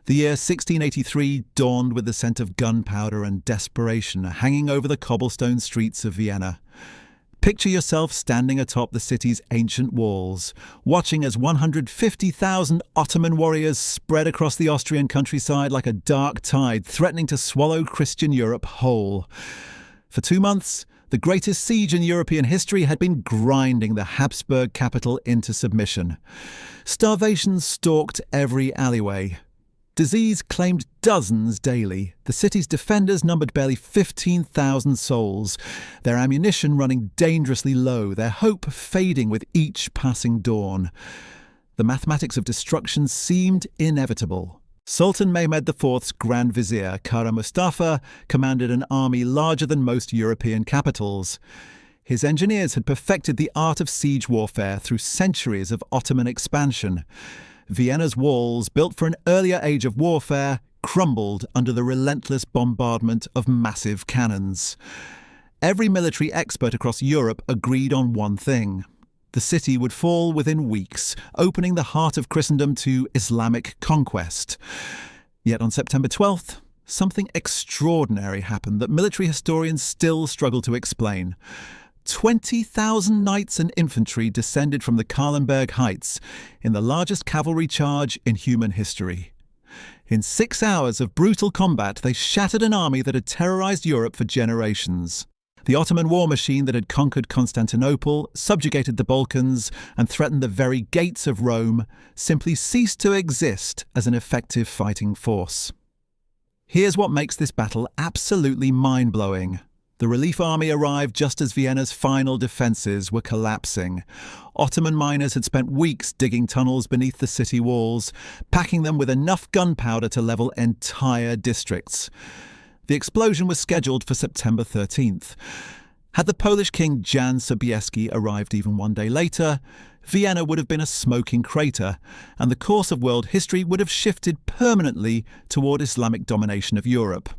The year 1683 dawned with the scent of gunpowder and desperation hanging over the cobblestone streets of Vienna. Picture yourself standing atop the city's ancient walls, watching as 150,000 Ottoman warriors spread across the Austrian countryside like a dark tide threatening to swallow Christian Europe whole. For 2 months, the greatest siege in European history had been grinding the Habsburg capital into submission. Starvation stalked every alleyway. Disease claimed dozens daily. The city's defenders numbered barely 15,000 souls, their ammunition running dangerously low, their hope fading with each passing dawn. The mathematics of destruction seemed inevitable. Sultan Mehmed IV's Grand Vizier, Kara Mustafa, commanded an army larger than most European capitals. His engineers had perfected the art of siege warfare through centuries of Ottoman expansion. Vienna's walls, built for an earlier age of warfare, crumbled under the relentless bombardment of massive cannons. Every military expert across Europe agreed on one thing. The city would fall within weeks, opening the heart of Christendom to Islamic conquest. Yet on September 12th, something extraordinary happened that military historians still struggle to explain. 20,000 knights and infantry descended from the Kahlenberg Heights in the largest cavalry charge in human history. In 6 hours of brutal combat, they shattered an army that had terrorized Europe for generations. The Ottoman war machine that had conquered Constantinople, subjugated the Balkans, and threatened the very gates of Rome simply ceased to exist as an effective fighting force. Here's what makes this battle absolutely mind-blowing. The relief army arrived just as Vienna's final defences were collapsing. Ottoman miners had spent weeks digging tunnels beneath the city walls, packing them with enough gunpowder to level entire districts. The explosion was scheduled for September 13th. Had the Polish king Jan Sobieski arrived even 1 day later, Vienna would have been a smoking crater, and the course of world history would have shifted permanently toward Islamic domination of Europe.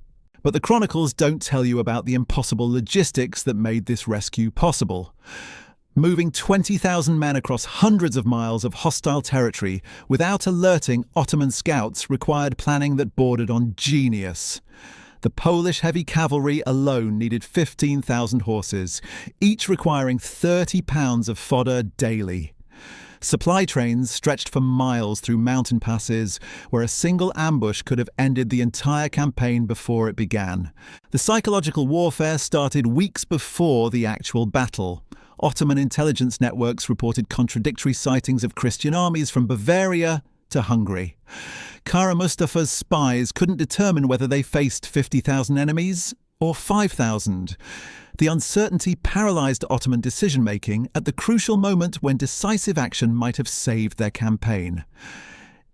But the chronicles don't tell you about the impossible logistics that made this rescue possible. Moving 20,000 men across hundreds of miles of hostile territory without alerting Ottoman scouts required planning that bordered on genius. The Polish heavy cavalry alone needed 15,000 horses, each requiring 30 pounds of fodder daily. Supply trains stretched for miles through mountain passes where a single ambush could have ended the entire campaign before it began. The psychological warfare started weeks before the actual battle. Ottoman intelligence networks reported contradictory sightings of Christian armies from Bavaria to Hungary. Kara Mustafa's spies couldn't determine whether they faced 50,000 enemies or 5,000. The uncertainty paralysed Ottoman decision-making at the crucial moment when decisive action might have saved their campaign.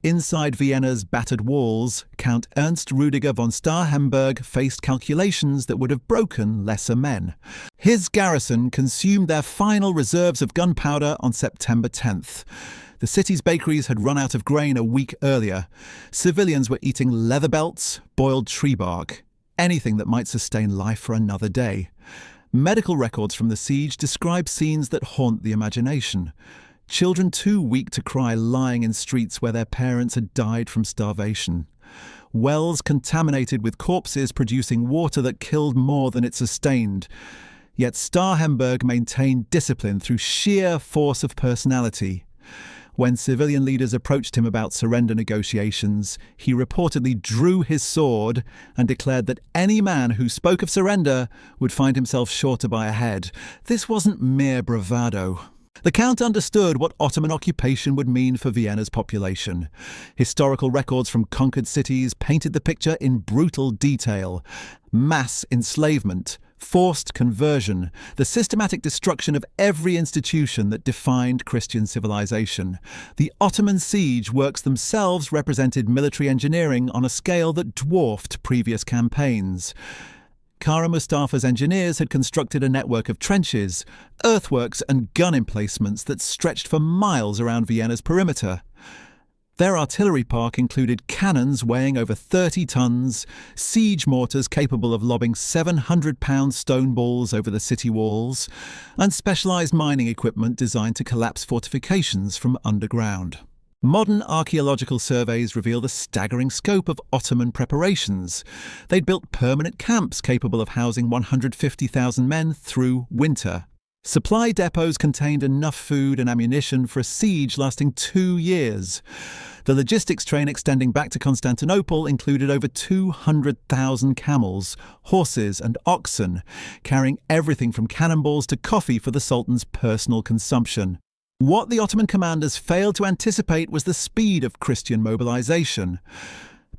Inside Vienna's battered walls, Count Ernst Rudiger von Starhemberg faced calculations that would have broken lesser men. His garrison consumed their final reserves of gunpowder on September 10th. The city's bakeries had run out of grain a week earlier. Civilians were eating leather belts, boiled tree bark, anything that might sustain life for another day. Medical records from the siege describe scenes that haunt the imagination. Children too weak to cry lying in streets where their parents had died from starvation. Wells contaminated with corpses producing water that killed more than it sustained. Yet Starhemberg maintained discipline through sheer force of personality. When civilian leaders approached him about surrender negotiations, he reportedly drew his sword and declared that any man who spoke of surrender would find himself sure to buy a head. This wasn't mere bravado. The Count understood what Ottoman occupation would mean for Vienna's population. Historical records from conquered cities painted the picture in brutal detail. Mass enslavement, forced conversion, the systematic destruction of every institution that defined Christian civilization. The Ottoman siege works themselves represented military engineering on a scale that dwarfed previous campaigns. Kara Mustafa's engineers had constructed a network of trenches, earthworks and gun emplacements that stretched for miles around Vienna's perimeter. Their artillery park included cannons weighing over 30 tons, siege mortars capable of lobbing 700-pound stone balls over the city walls, and specialised mining equipment designed to collapse fortifications from underground. Modern archaeological surveys reveal the staggering scope of Ottoman preparations. They'd built permanent camps capable of housing 150,000 men through winter. Supply depots contained enough food and ammunition for a siege lasting 2 years. The logistics train extending back to Constantinople included over 200,000 camels, horses and oxen, carrying everything from cannonballs to coffee for the Sultan's personal consumption. What the Ottoman commanders failed to anticipate was the speed of Christian mobilization.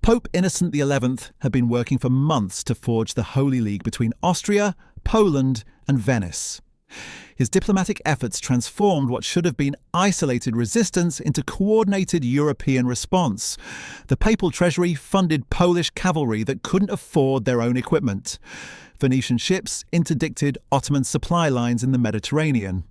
Pope Innocent XI had been working for months to forge the Holy League between Austria, Poland and Venice. His diplomatic efforts transformed what should have been isolated resistance into coordinated European response. The papal treasury funded Polish cavalry that couldn't afford their own equipment. Venetian ships interdicted Ottoman supply lines in the Mediterranean.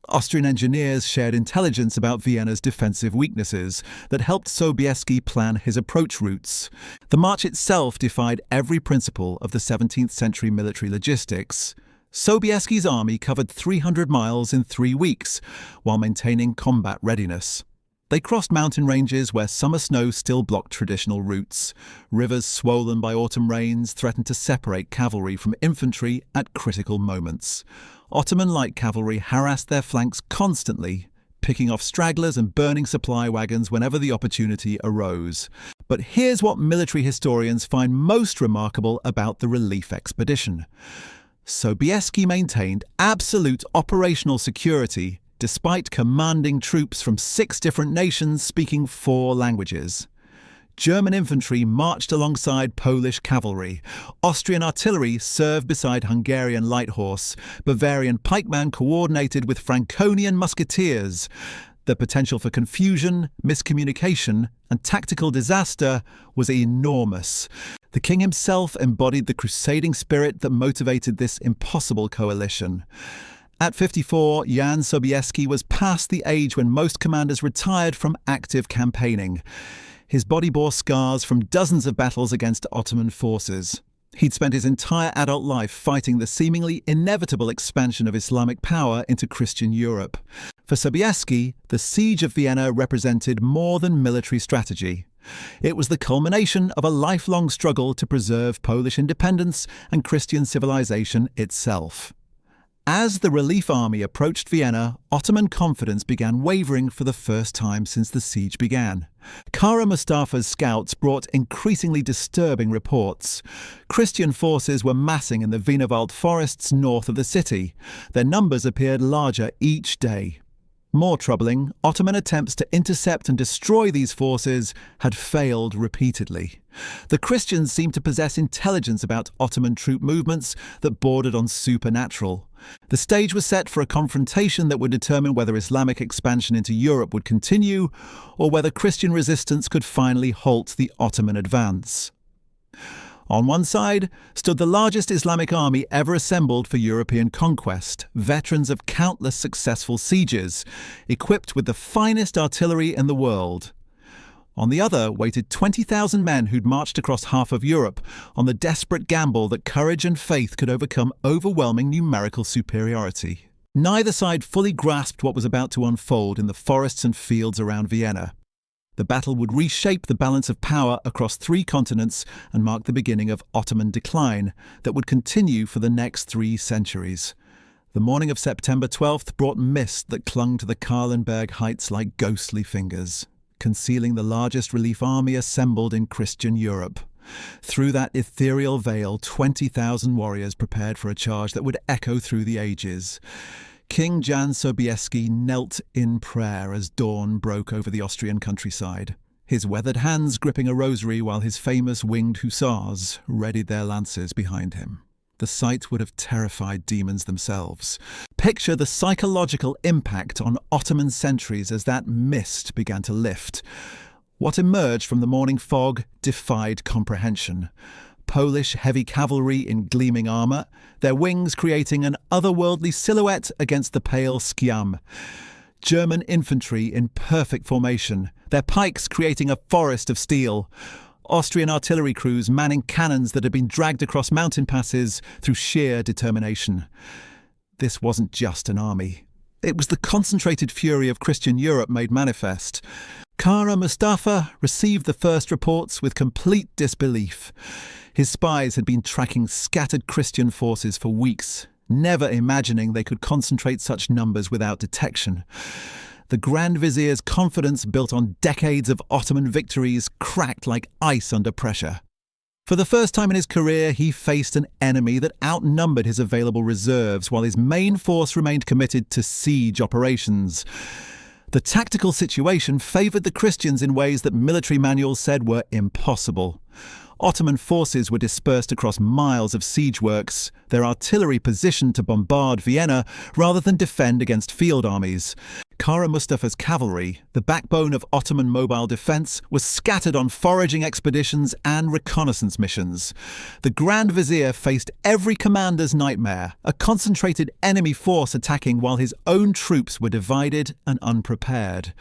Austrian engineers shared intelligence about Vienna's defensive weaknesses that helped Sobieski plan his approach routes. The march itself defied every principle of the 17th century military logistics. Sobieski's army covered 300 miles in 3 weeks, while maintaining combat readiness. They crossed mountain ranges where summer snow still blocked traditional routes. Rivers swollen by autumn rains threatened to separate cavalry from infantry at critical moments. Ottoman light cavalry harassed their flanks constantly, picking off stragglers and burning supply wagons whenever the opportunity arose. But here's what military historians find most remarkable about the relief expedition. Sobieski maintained absolute operational security despite commanding troops from 6 different nations speaking 4 languages. German infantry marched alongside Polish cavalry. Austrian artillery served beside Hungarian light horse. Bavarian pikemen coordinated with Franconian musketeers. The potential for confusion, miscommunication, and tactical disaster was enormous. The king himself embodied the crusading spirit that motivated this impossible coalition. At 54, Jan Sobieski was past the age when most commanders retired from active campaigning. His body bore scars from dozens of battles against Ottoman forces. He'd spent his entire adult life fighting the seemingly inevitable expansion of Islamic power into Christian Europe. For Sobieski, the Siege of Vienna represented more than military strategy. It was the culmination of a lifelong struggle to preserve Polish independence and Christian civilization itself. As the relief army approached Vienna, Ottoman confidence began wavering for the first time since the siege began. Kara Mustafa's scouts brought increasingly disturbing reports. Christian forces were massing in the Wienerwald forests north of the city. Their numbers appeared larger each day. More troubling, Ottoman attempts to intercept and destroy these forces had failed repeatedly. The Christians seemed to possess intelligence about Ottoman troop movements that bordered on supernatural. The stage was set for a confrontation that would determine whether Islamic expansion into Europe would continue or whether Christian resistance could finally halt the Ottoman advance. On one side stood the largest Islamic army ever assembled for European conquest, veterans of countless successful sieges, equipped with the finest artillery in the world. On the other waited 20,000 men who'd marched across half of Europe on the desperate gamble that courage and faith could overcome overwhelming numerical superiority. Neither side fully grasped what was about to unfold in the forests and fields around Vienna. The battle would reshape the balance of power across 3 continents and mark the beginning of Ottoman decline that would continue for the next 3 centuries. The morning of September 12th brought mist that clung to the Kahlenberg heights like ghostly fingers, concealing the largest relief army assembled in Christian Europe. Through that ethereal veil, 20,000 warriors prepared for a charge that would echo through the ages. King Jan Sobieski knelt in prayer as dawn broke over the Austrian countryside, his weathered hands gripping a rosary while his famous winged hussars readied their lances behind him. The sight would have terrified demons themselves. Picture the psychological impact on Ottoman sentries as that mist began to lift. What emerged from the morning fog defied comprehension. Polish heavy cavalry in gleaming armour, their wings creating an otherworldly silhouette against the pale skyam. German infantry in perfect formation, their pikes creating a forest of steel. Austrian artillery crews manning cannons that had been dragged across mountain passes through sheer determination. This wasn't just an army. It was the concentrated fury of Christian Europe made manifest. Kara Mustafa received the first reports with complete disbelief. His spies had been tracking scattered Christian forces for weeks, never imagining they could concentrate such numbers without detection. The Grand Vizier's confidence, built on decades of Ottoman victories, cracked like ice under pressure. For the first time in his career, he faced an enemy that outnumbered his available reserves, while his main force remained committed to siege operations. The tactical situation favoured the Christians in ways that military manuals said were impossible. Ottoman forces were dispersed across miles of siege works, their artillery positioned to bombard Vienna rather than defend against field armies. Kara Mustafa's cavalry, the backbone of Ottoman mobile defence, was scattered on foraging expeditions and reconnaissance missions. The Grand Vizier faced every commander's nightmare, a concentrated enemy force attacking while his own troops were divided and unprepared.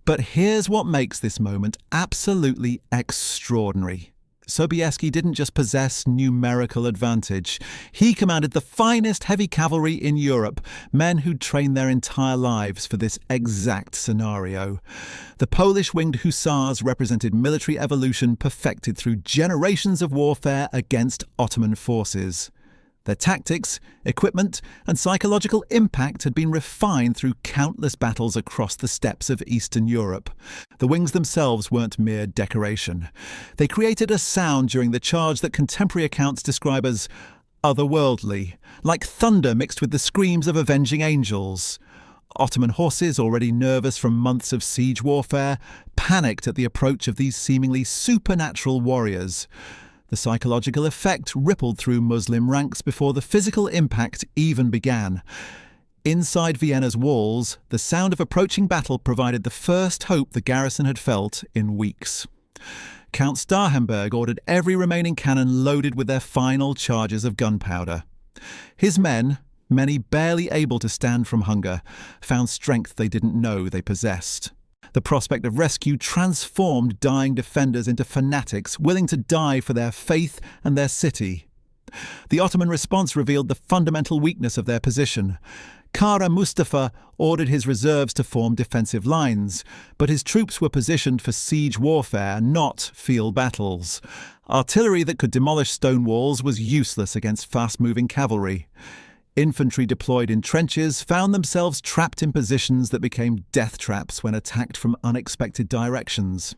But here's what makes this moment absolutely extraordinary. Sobieski didn't just possess numerical advantage. He commanded the finest heavy cavalry in Europe, men who'd trained their entire lives for this exact scenario. The Polish winged hussars represented military evolution perfected through generations of warfare against Ottoman forces. Their tactics, equipment, and psychological impact had been refined through countless battles across the steppes of Eastern Europe. The wings themselves weren't mere decoration. They created a sound during the charge that contemporary accounts describe as otherworldly, like thunder mixed with the screams of avenging angels. Ottoman horses, already nervous from months of siege warfare, panicked at the approach of these seemingly supernatural warriors. The psychological effect rippled through Muslim ranks before the physical impact even began. Inside Vienna's walls, the sound of approaching battle provided the first hope the garrison had felt in weeks. Count Starhemberg ordered every remaining cannon loaded with their final charges of gunpowder. His men, many barely able to stand from hunger, found strength they didn't know they possessed. The prospect of rescue transformed dying defenders into fanatics willing to die for their faith and their city. The Ottoman response revealed the fundamental weakness of their position. Kara Mustafa ordered his reserves to form defensive lines, but his troops were positioned for siege warfare, not field battles. Artillery that could demolish stone walls was useless against fast-moving cavalry. Infantry deployed in trenches found themselves trapped in positions that became death traps when attacked from unexpected directions.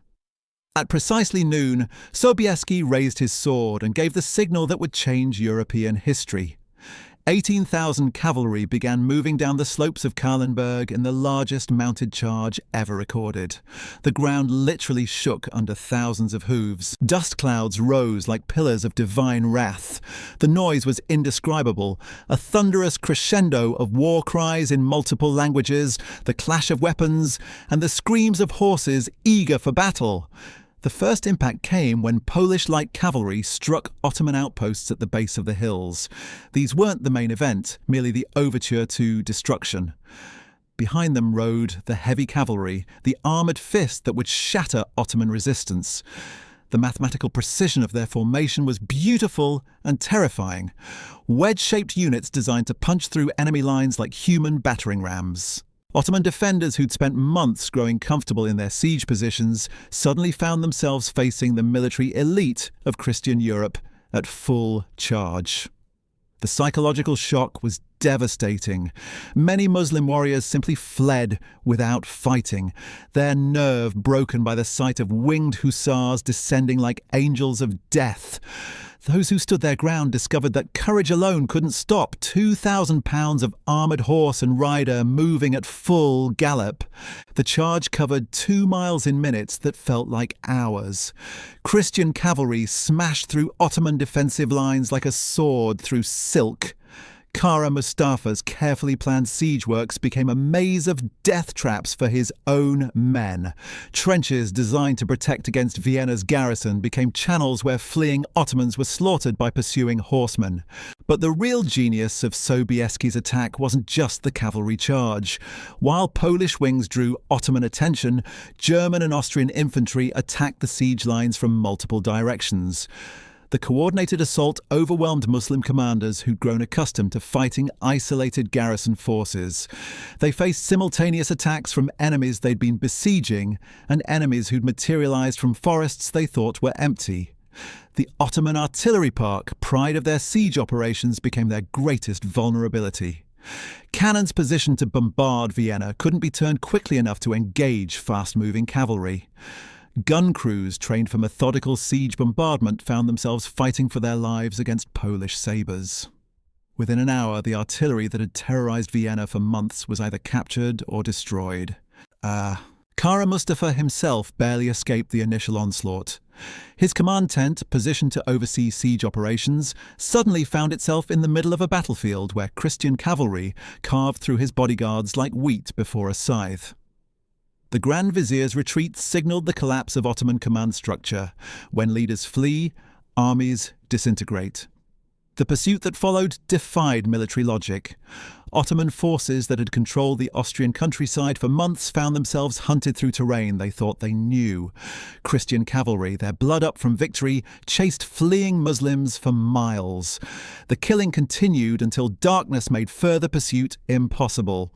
At precisely noon, Sobieski raised his sword and gave the signal that would change European history. 18,000 cavalry began moving down the slopes of Kahlenberg in the largest mounted charge ever recorded. The ground literally shook under thousands of hooves. Dust clouds rose like pillars of divine wrath. The noise was indescribable, a thunderous crescendo of war cries in multiple languages, the clash of weapons, and the screams of horses eager for battle. The first impact came when Polish light cavalry struck Ottoman outposts at the base of the hills. These weren't the main event, merely the overture to destruction. Behind them rode the heavy cavalry, the armoured fist that would shatter Ottoman resistance. The mathematical precision of their formation was beautiful and terrifying. Wedge-shaped units designed to punch through enemy lines like human battering rams. Ottoman defenders who'd spent months growing comfortable in their siege positions suddenly found themselves facing the military elite of Christian Europe at full charge. The psychological shock was devastating. Many Muslim warriors simply fled without fighting, their nerve broken by the sight of winged hussars descending like angels of death. Those who stood their ground discovered that courage alone couldn't stop 2,000 pounds of armoured horse and rider moving at full gallop. The charge covered 2 miles in minutes that felt like hours. Christian cavalry smashed through Ottoman defensive lines like a sword through silk. Kara Mustafa's carefully planned siege works became a maze of death traps for his own men. Trenches designed to protect against Vienna's garrison became channels where fleeing Ottomans were slaughtered by pursuing horsemen. But the real genius of Sobieski's attack wasn't just the cavalry charge. While Polish wings drew Ottoman attention, German and Austrian infantry attacked the siege lines from multiple directions. The coordinated assault overwhelmed Muslim commanders who'd grown accustomed to fighting isolated garrison forces. They faced simultaneous attacks from enemies they'd been besieging and enemies who'd materialized from forests they thought were empty. The Ottoman artillery park, pride of their siege operations, became their greatest vulnerability. Cannons positioned to bombard Vienna couldn't be turned quickly enough to engage fast-moving cavalry. Gun crews trained for methodical siege bombardment found themselves fighting for their lives against Polish sabres. Within an hour, the artillery that had terrorized Vienna for months was either captured or destroyed. Kara Mustafa himself barely escaped the initial onslaught. His command tent, positioned to oversee siege operations, suddenly found itself in the middle of a battlefield where Christian cavalry carved through his bodyguards like wheat before a scythe. The Grand Vizier's retreat signalled the collapse of Ottoman command structure. When leaders flee, armies disintegrate. The pursuit that followed defied military logic. Ottoman forces that had controlled the Austrian countryside for months found themselves hunted through terrain they thought they knew. Christian cavalry, their blood up from victory, chased fleeing Muslims for miles. The killing continued until darkness made further pursuit impossible.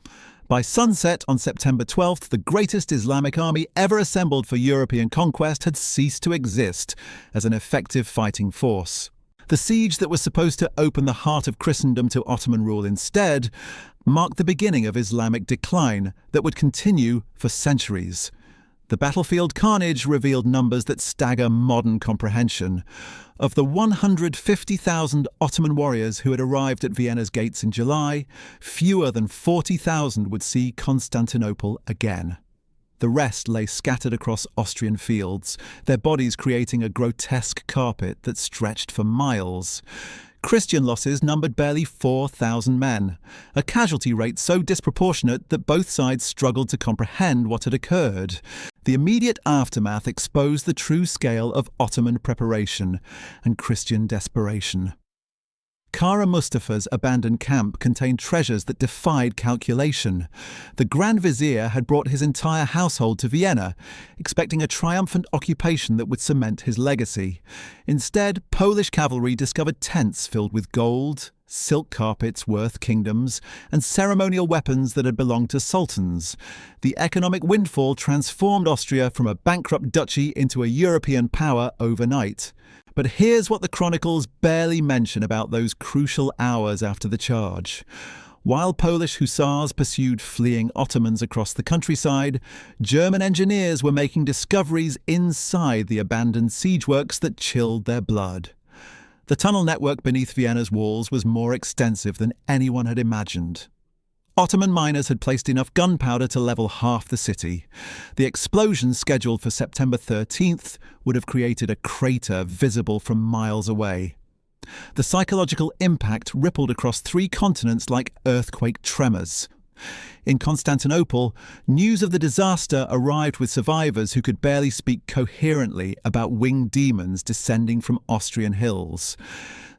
By sunset on September 12th, the greatest Islamic army ever assembled for European conquest had ceased to exist as an effective fighting force. The siege that was supposed to open the heart of Christendom to Ottoman rule instead marked the beginning of Islamic decline that would continue for centuries. The battlefield carnage revealed numbers that stagger modern comprehension. Of the 150,000 Ottoman warriors who had arrived at Vienna's gates in July, fewer than 40,000 would see Constantinople again. The rest lay scattered across Austrian fields, their bodies creating a grotesque carpet that stretched for miles. Christian losses numbered barely 4,000 men, a casualty rate so disproportionate that both sides struggled to comprehend what had occurred. The immediate aftermath exposed the true scale of Ottoman preparation and Christian desperation. Kara Mustafa's abandoned camp contained treasures that defied calculation. The Grand Vizier had brought his entire household to Vienna, expecting a triumphant occupation that would cement his legacy. Instead, Polish cavalry discovered tents filled with gold, silk carpets worth kingdoms, and ceremonial weapons that had belonged to sultans. The economic windfall transformed Austria from a bankrupt duchy into a European power overnight. But here's what the chronicles barely mention about those crucial hours after the charge. While Polish hussars pursued fleeing Ottomans across the countryside, German engineers were making discoveries inside the abandoned siege works that chilled their blood. The tunnel network beneath Vienna's walls was more extensive than anyone had imagined. Ottoman miners had placed enough gunpowder to level half the city. The explosion scheduled for September 13th would have created a crater visible from miles away. The psychological impact rippled across 3 continents like earthquake tremors. In Constantinople, news of the disaster arrived with survivors who could barely speak coherently about winged demons descending from Austrian hills.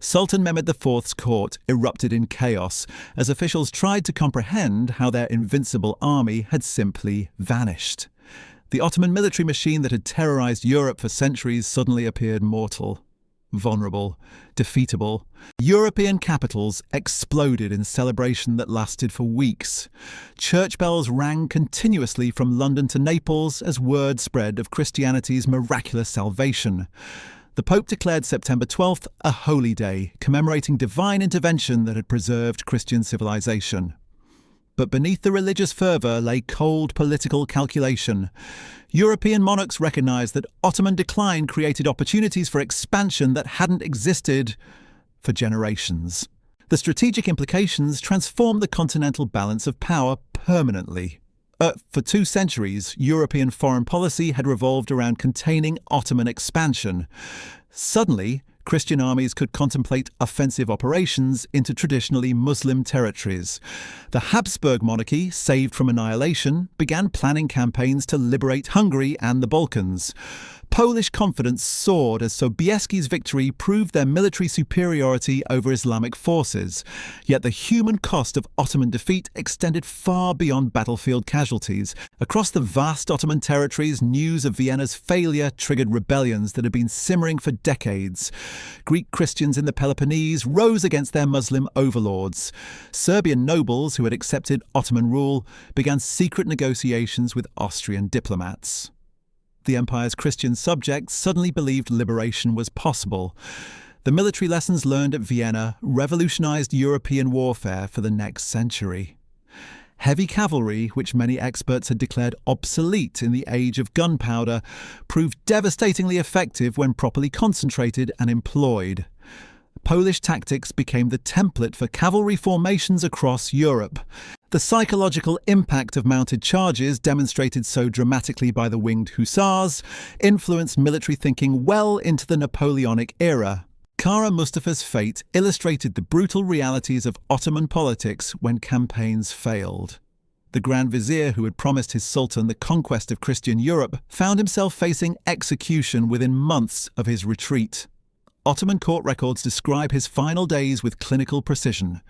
Sultan Mehmed IV's court erupted in chaos as officials tried to comprehend how their invincible army had simply vanished. The Ottoman military machine that had terrorized Europe for centuries suddenly appeared mortal, vulnerable, defeatable. European capitals exploded in celebration that lasted for weeks. Church bells rang continuously from London to Naples as word spread of Christianity's miraculous salvation. The Pope declared September 12th a holy day, commemorating divine intervention that had preserved Christian civilization. But beneath the religious fervour lay cold political calculation. European monarchs recognized that Ottoman decline created opportunities for expansion that hadn't existed for generations. The strategic implications transformed the continental balance of power permanently. For 2 centuries, European foreign policy had revolved around containing Ottoman expansion. Suddenly, Christian armies could contemplate offensive operations into traditionally Muslim territories. The Habsburg monarchy, saved from annihilation, began planning campaigns to liberate Hungary and the Balkans. Polish confidence soared as Sobieski's victory proved their military superiority over Islamic forces, yet the human cost of Ottoman defeat extended far beyond battlefield casualties. Across the vast Ottoman territories, news of Vienna's failure triggered rebellions that had been simmering for decades. Greek Christians in the Peloponnese rose against their Muslim overlords. Serbian nobles who had accepted Ottoman rule began secret negotiations with Austrian diplomats. The empire's Christian subjects suddenly believed liberation was possible. The military lessons learned at Vienna revolutionized European warfare for the next century. Heavy cavalry, which many experts had declared obsolete in the age of gunpowder, proved devastatingly effective when properly concentrated and employed. Polish tactics became the template for cavalry formations across Europe. The psychological impact of mounted charges, demonstrated so dramatically by the winged hussars, influenced military thinking well into the Napoleonic era. Kara Mustafa's fate illustrated the brutal realities of Ottoman politics when campaigns failed. The Grand Vizier, who had promised his Sultan the conquest of Christian Europe, found himself facing execution within months of his retreat. Ottoman court records describe his final days with clinical precision.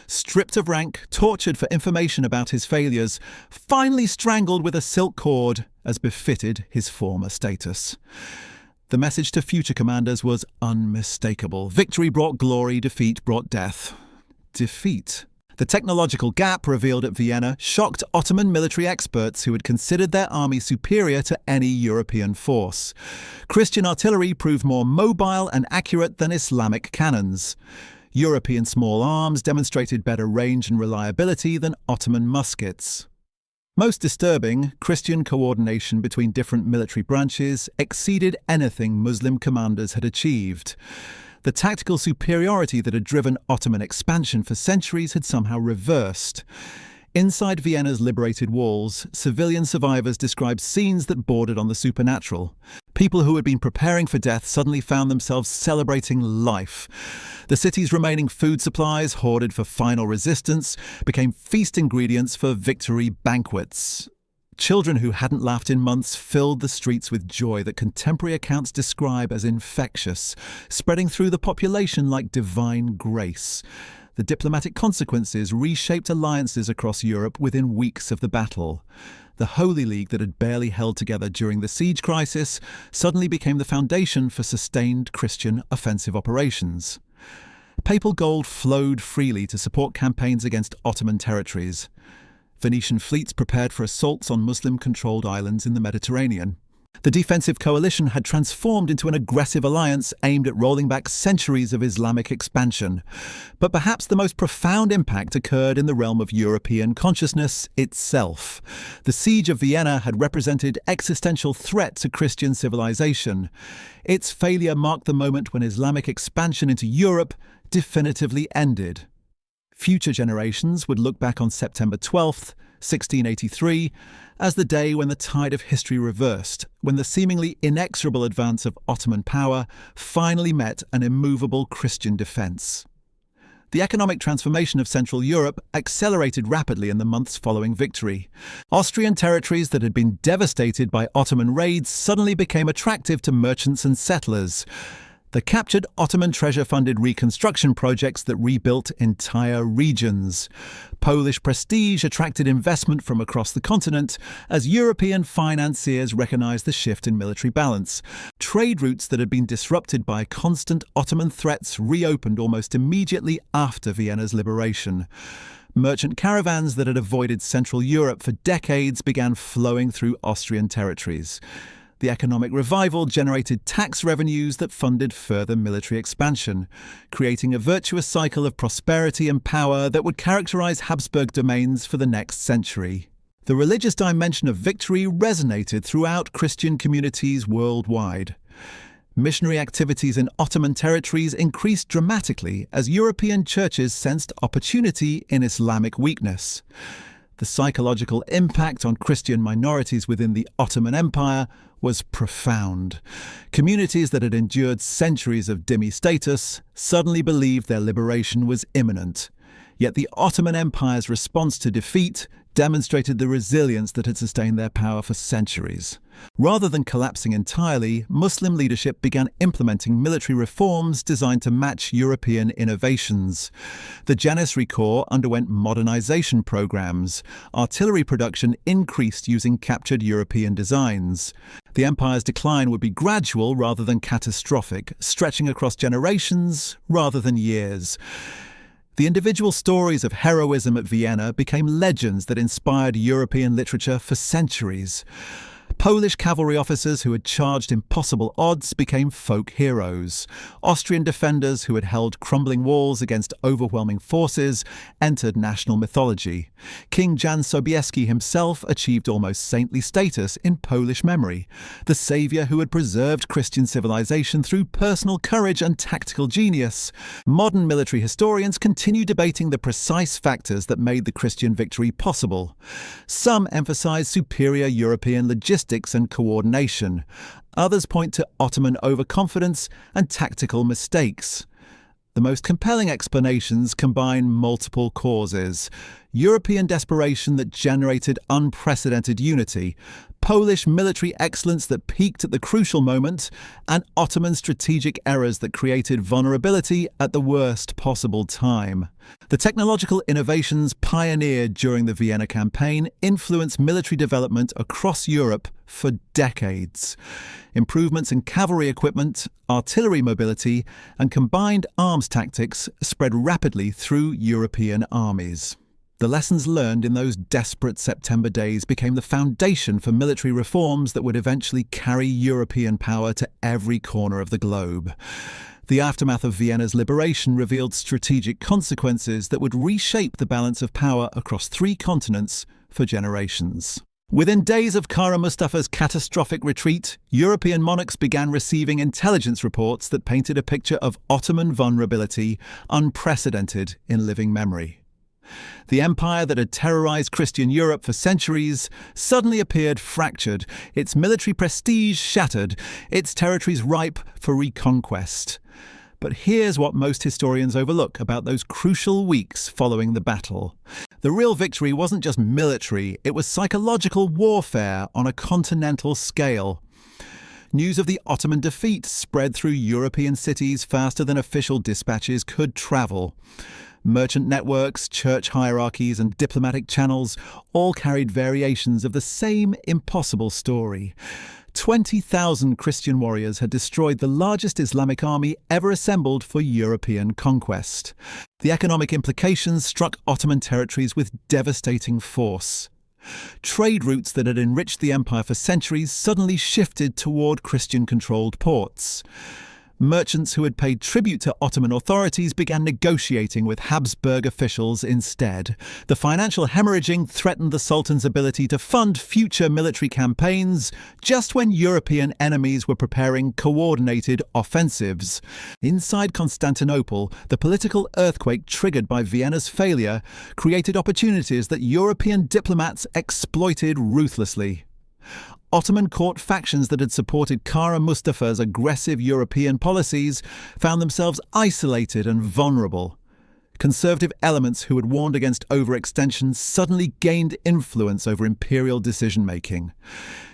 Stripped of rank, tortured for information about his failures, finally strangled with a silk cord, as befitted his former status. The message to future commanders was unmistakable. Victory brought glory, defeat brought death. Defeat. The technological gap revealed at Vienna shocked Ottoman military experts who had considered their army superior to any European force. Christian artillery proved more mobile and accurate than Islamic cannons. European small arms demonstrated better range and reliability than Ottoman muskets. Most disturbing, Christian coordination between different military branches exceeded anything Muslim commanders had achieved. The tactical superiority that had driven Ottoman expansion for centuries had somehow reversed. Inside Vienna's liberated walls, civilian survivors described scenes that bordered on the supernatural. People who had been preparing for death suddenly found themselves celebrating life. The city's remaining food supplies, hoarded for final resistance, became feast ingredients for victory banquets. Children who hadn't laughed in months filled the streets with joy that contemporary accounts describe as infectious, spreading through the population like divine grace. The diplomatic consequences reshaped alliances across Europe within weeks of the battle. The Holy League that had barely held together during the siege crisis suddenly became the foundation for sustained Christian offensive operations. Papal gold flowed freely to support campaigns against Ottoman territories. Venetian fleets prepared for assaults on Muslim-controlled islands in the Mediterranean. The defensive coalition had transformed into an aggressive alliance aimed at rolling back centuries of Islamic expansion. But perhaps the most profound impact occurred in the realm of European consciousness itself. The Siege of Vienna had represented existential threat to Christian civilization. Its failure marked the moment when Islamic expansion into Europe definitively ended. Future generations would look back on September 12th, 1683, as the day when the tide of history reversed, when the seemingly inexorable advance of Ottoman power finally met an immovable Christian defense. The economic transformation of Central Europe accelerated rapidly in the months following victory. Austrian territories that had been devastated by Ottoman raids suddenly became attractive to merchants and settlers. The captured Ottoman treasure funded reconstruction projects that rebuilt entire regions. Polish prestige attracted investment from across the continent as European financiers recognized the shift in military balance. Trade routes that had been disrupted by constant Ottoman threats reopened almost immediately after Vienna's liberation. Merchant caravans that had avoided Central Europe for decades began flowing through Austrian territories. The economic revival generated tax revenues that funded further military expansion, creating a virtuous cycle of prosperity and power that would characterize Habsburg domains for the next century. The religious dimension of victory resonated throughout Christian communities worldwide. Missionary activities in Ottoman territories increased dramatically as European churches sensed opportunity in Islamic weakness. The psychological impact on Christian minorities within the Ottoman Empire was profound. Communities that had endured centuries of dhimmi status suddenly believed their liberation was imminent. Yet the Ottoman Empire's response to defeat demonstrated the resilience that had sustained their power for centuries. Rather than collapsing entirely, Muslim leadership began implementing military reforms designed to match European innovations. The Janissary Corps underwent modernization programs. Artillery production increased using captured European designs. The empire's decline would be gradual rather than catastrophic, stretching across generations rather than years. The individual stories of heroism at Vienna became legends that inspired European literature for centuries. Polish cavalry officers who had charged impossible odds became folk heroes. Austrian defenders who had held crumbling walls against overwhelming forces entered national mythology. King Jan Sobieski himself achieved almost saintly status in Polish memory, the saviour who had preserved Christian civilization through personal courage and tactical genius. Modern military historians continue debating the precise factors that made the Christian victory possible. Some emphasize superior European logistics and coordination. Others point to Ottoman overconfidence and tactical mistakes. The most compelling explanations combine multiple causes: European desperation that generated unprecedented unity, Polish military excellence that peaked at the crucial moment, and Ottoman strategic errors that created vulnerability at the worst possible time. The technological innovations pioneered during the Vienna campaign influenced military development across Europe for decades. Improvements in cavalry equipment, artillery mobility, and combined arms tactics spread rapidly through European armies. The lessons learned in those desperate September days became the foundation for military reforms that would eventually carry European power to every corner of the globe. The aftermath of Vienna's liberation revealed strategic consequences that would reshape the balance of power across 3 continents for generations. Within days of Kara Mustafa's catastrophic retreat, European monarchs began receiving intelligence reports that painted a picture of Ottoman vulnerability unprecedented in living memory. The empire that had terrorized Christian Europe for centuries suddenly appeared fractured, its military prestige shattered, its territories ripe for reconquest. But here's what most historians overlook about those crucial weeks following the battle. The real victory wasn't just military, it was psychological warfare on a continental scale. News of the Ottoman defeat spread through European cities faster than official dispatches could travel. Merchant networks, church hierarchies, and diplomatic channels all carried variations of the same impossible story. 20,000 Christian warriors had destroyed the largest Islamic army ever assembled for European conquest. The economic implications struck Ottoman territories with devastating force. Trade routes that had enriched the empire for centuries suddenly shifted toward Christian-controlled ports. Merchants who had paid tribute to Ottoman authorities began negotiating with Habsburg officials instead. The financial hemorrhaging threatened the Sultan's ability to fund future military campaigns just when European enemies were preparing coordinated offensives. Inside Constantinople, the political earthquake triggered by Vienna's failure created opportunities that European diplomats exploited ruthlessly. Ottoman court factions that had supported Kara Mustafa's aggressive European policies found themselves isolated and vulnerable. Conservative elements who had warned against overextension suddenly gained influence over imperial decision-making.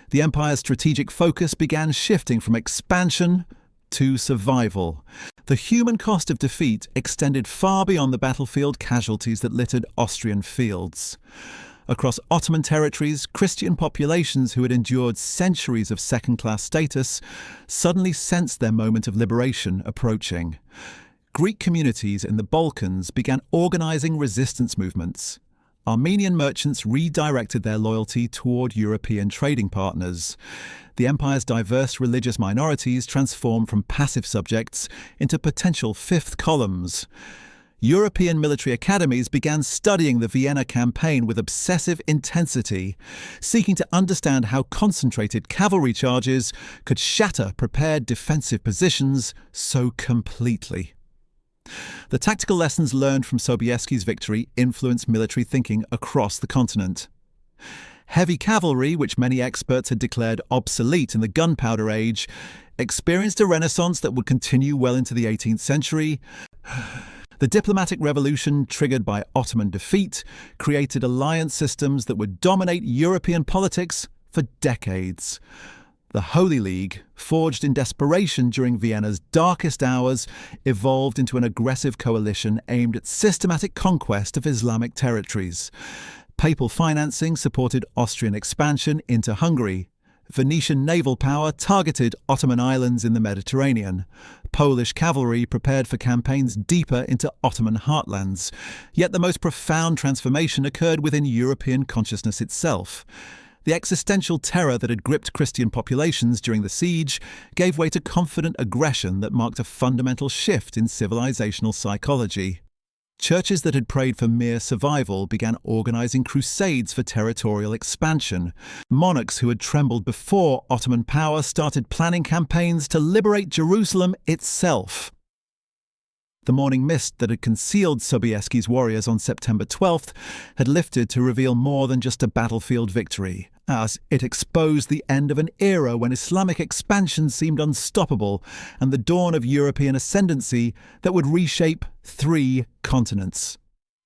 The empire's strategic focus began shifting from expansion to survival. The human cost of defeat extended far beyond the battlefield casualties that littered Austrian fields. Across Ottoman territories, Christian populations who had endured centuries of second-class status suddenly sensed their moment of liberation approaching. Greek communities in the Balkans began organizing resistance movements. Armenian merchants redirected their loyalty toward European trading partners. The empire's diverse religious minorities transformed from passive subjects into potential fifth columns. European military academies began studying the Vienna campaign with obsessive intensity, seeking to understand how concentrated cavalry charges could shatter prepared defensive positions so completely. The tactical lessons learned from Sobieski's victory influenced military thinking across the continent. Heavy cavalry, which many experts had declared obsolete in the gunpowder age, experienced a renaissance that would continue well into the 18th century. The diplomatic revolution triggered by Ottoman defeat created alliance systems that would dominate European politics for decades. The Holy League, forged in desperation during Vienna's darkest hours, evolved into an aggressive coalition aimed at systematic conquest of Islamic territories. Papal financing supported Austrian expansion into Hungary. Venetian naval power targeted Ottoman islands in the Mediterranean. Polish cavalry prepared for campaigns deeper into Ottoman heartlands. Yet the most profound transformation occurred within European consciousness itself. The existential terror that had gripped Christian populations during the siege gave way to confident aggression that marked a fundamental shift in civilizational psychology. Churches that had prayed for mere survival began organizing crusades for territorial expansion. Monarchs who had trembled before Ottoman power started planning campaigns to liberate Jerusalem itself. The morning mist that had concealed Sobieski's warriors on September 12th had lifted to reveal more than just a battlefield victory, as it exposed the end of an era when Islamic expansion seemed unstoppable and the dawn of European ascendancy that would reshape 3 continents.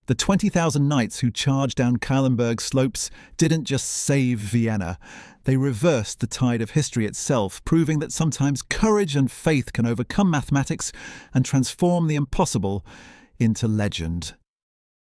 The 20,000 knights who charged down Kahlenberg's slopes didn't just save Vienna. They reversed the tide of history itself, proving that sometimes courage and faith can overcome mathematics and transform the impossible into legend.